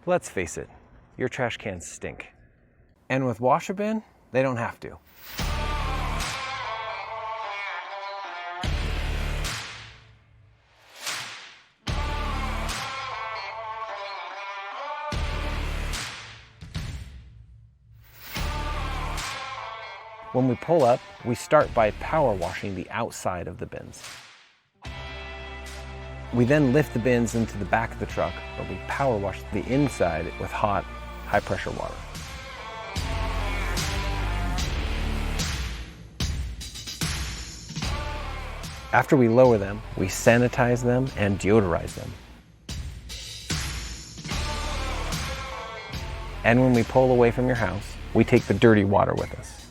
Let's face it, your trash cans stink. And with Wash-A-Bin, they don't have to. When we pull up, we start by power washing the outside of the bins. We then lift the bins into the back of the truck, where we power wash the inside with hot, high-pressure water. After we lower them, we sanitize them and deodorize them. And when we pull away from your house, we take the dirty water with us.